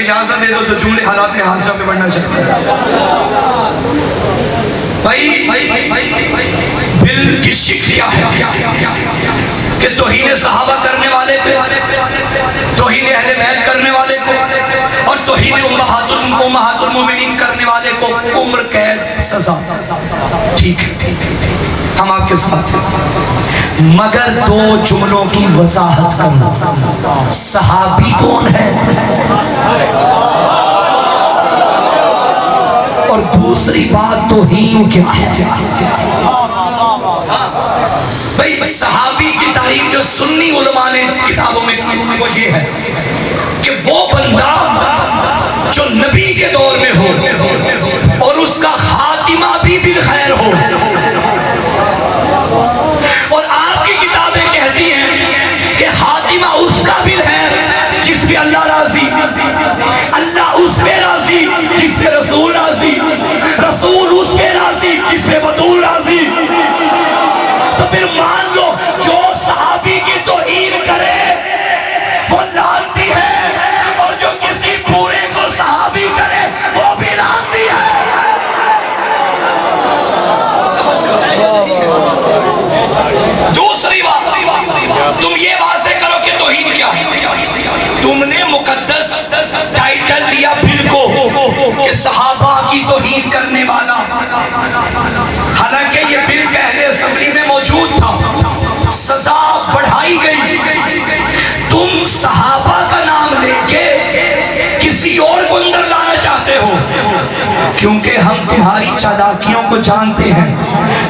اجازت دے دو تو جملے حالات حاضرہ پہ پڑھنا چاہتا ہے. بھائی بل کی شک کیا ہے کہ توہین صحابہ کرنے والے پہ، توہین اہل بیت کرنے والے کو، اور توہین امہات المومنین کرنے والے کو عمر قید سزا. ٹھیک ہے، ہم آپ کے ساتھ ہیں، مگر دو جملوں کی وضاحت کروں. صحابی کون ہے اور دوسری بات توہین کیا ہے؟ بھئی صحابی کی تعریف جو سنی علماء نے کتابوں میں کی وہ یہ ہے کہ وہ بندہ جو نبی کے دور میں ہو اور اس کا خاتمہ بھی بالخیر ہو. اور آپ کی کتابیں کہتی ہیں کہ خاتمہ اس کا بالخیر جس پہ اللہ راضی، اللہ اس پہ راضی جس پہ رسول راضی، رسول اس پہ راضی جس پہ بطول راضی. تو پھر مان لو جو صحابی کی توہین کرے وہ لعنتی ہے، اور جو کسی پورے کو صحابی کرے وہ بھی لعنتی ہے. دوسری بات، تم یہ واضح کرو کہ توہین کیا ہے. تم نے مقدس ٹائٹل دیا بل کو کہ صحابہ کی توہین کرنے والا، حالانکہ یہ بل پہلے اسمبلی میں موجود تھا، سزا بڑھائی گئی. تم صحابہ کا نام لے کے کسی اور کو اندر لانا چاہتے ہو، کیونکہ ہم تمہاری چالاکیوں کو جانتے ہیں.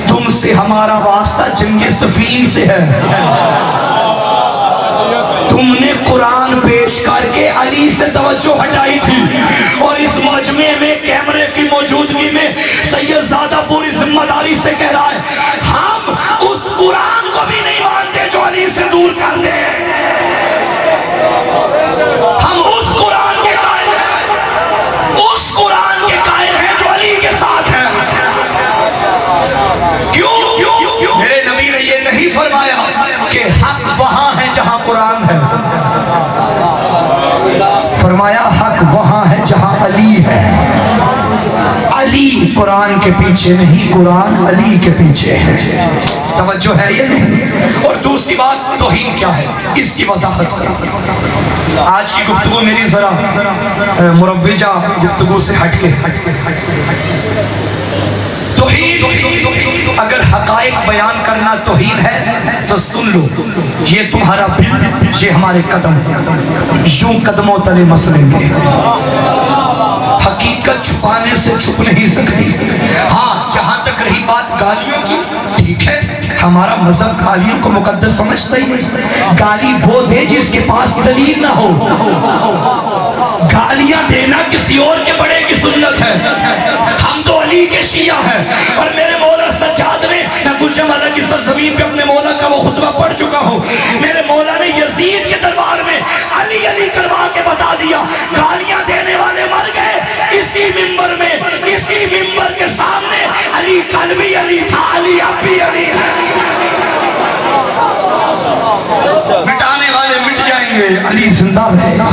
تم سے ہمارا واسطہ جنگ صفین سے ہے. تم نے قرآن پیش کر کے علی سے توجہ ہٹائی تھی، اور اس مجمع میں کیمرے کی موجودگی میں سید زادہ پوری ذمہ داری سے کہہ رہا ہے ہم اس قرآن کو بھی نہیں مانتے جو علی سے دور کر دے. ہم اس قرآن کے قائل ہیں، اس قرآن کے قائل ہیں جو علی کے ساتھ ہے. کیوں؟ میرے نبی نے یہ نہیں فرمایا کہ حق وہاں ہے جہاں قرآن ہے، فرمایا حق وہاں ہے جہاں علی ہے. علی قرآن کے پیچھے نہیں، قرآن علی کے پیچھے ہے. توجہ ہے یہ نہیں؟ اور دوسری بات توہین کیا ہے اس کی وضاحت کرو. آج کی گفتگو میری ذرا مروجہ گفتگو سے ہٹ کے، توہین اگر حقائق بیان کرنا توہین ہے تو سن لو، یہ تمہارا بل، یہ ہمارے قدم یوں قدموں تلے مسلیں گے. حقیقت چھپانے سے چھپ نہیں سکتی. ہاں جہاں تک رہی بات گالیوں کی، ٹھیک ہے، ہمارا مذہب گالیوں کو مقدس سمجھتا ہی نہیں. گالی وہ دے جس کے پاس دلیل نہ ہو. گالیاں دینا کسی اور کے بڑے کی سنت ہے. ہم تو علی کے شیعہ ہیں، اور میرے مولا سجاد نے، میں گجرانوالہ کی سرزمین پہ اپنے مولا کا وہ خطبہ پڑھ چکا ہوں، میرے مولا نے یزید کے دربار میں علی علی کروا کے بتا دیا گالیاں دینے والے مر گئے. اسی ممبر میں، اسی ممبر کے سامنے علی کل بھی علی تھا، علی اب بھی علی ہے. مٹانے والے مٹ جائیں گے، علی زندہ رہے گا.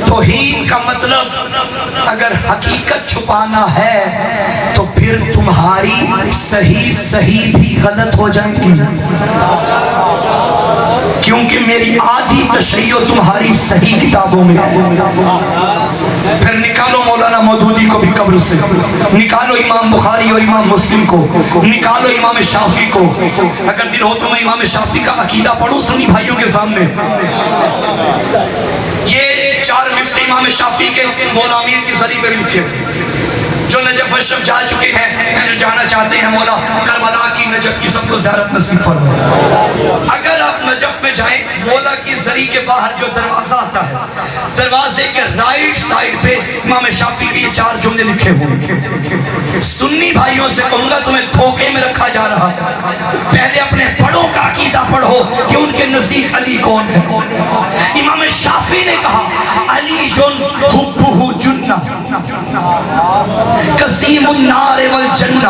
توہین کا مطلب اگر حقیقت چھپانا ہے تو پھر تمہاری صحیح بھی غلط ہو جائیں گی، کیونکہ میری آدھی تشیع تمہاری صحیح کتابوں میں. پھر نکالو مولانا مودودی کو بھی قبر سے، نکالو امام بخاری اور امام مسلم کو، نکالو امام شافعی کو. اگر دل ہو تو میں امام شافعی کا عقیدہ پڑھوں سنی بھائیوں کے سامنے. یہ 4 مصرے امام شافعی کے مولا امیر کی زری پہ بھی لکھے، جو نجف اشرف جا چکے ہیں، جو جانا چاہتے ہیں، مولا کربلا کی، نجف کی سب کو زیارت نصیب فرمائے. اگر آپ نجف میں جائیں، مولا کی زری کے باہر جو دروازہ آتا ہے، دروازے کے رائٹ سائڈ پہ امام شافعی کے یہ 4 جملے لکھے ہوئے. سنی بھائیوں سے کہوں گا تمہیں دھوکے میں رکھا جا رہا ہے. پہلے اپنے بڑوں کا عقیدہ پڑھو کہ ان کے نزدیک علی کون ہے. امام شافعی نے کہا علی حبہ جنہ قسیم النار والجنہ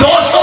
200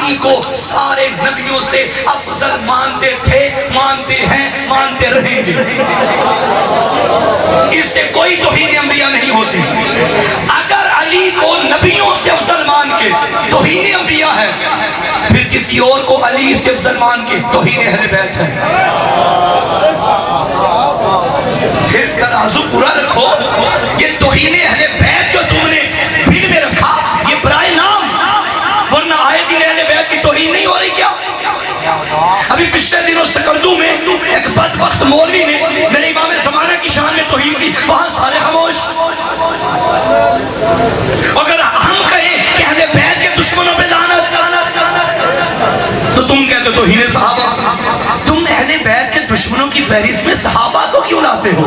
علی کو سارے نبیوں سے افضل مانتے تھے، مانتے ہیں، مانتے رہیں گے۔ اس سے کوئی توہین انبیاء نہیں ہوتی۔ اگر علی کو نبیوں سے افضل مان کے توہین انبیاء ہے، پھر کسی اور کو علی سے افضل مان کے توہین اہل بیت ہے۔ پھر ترازو پورا رکھو، یہ توہین اہل بیت جو تم نے بل میں رکھا یہ برائے نام، ورنہ آئے دن اہل بیت کی توہین نہیں ہو رہی کیا؟ ابھی پچھلے دنوں سکردو میں ایک بدبخت مولوی نے میرے امام زمانہ کی شان میں توہین کی، وہاں سارے خاموش۔ اگر ہم کہیں کہ اہل بیت کے دشمنوں پہ لعنت تو تم کہتے ہو توہین صحابہ۔ تم اہل بیت کے دشمنوں کی فہرست میں صحابہ کو کیوں لاتے ہو؟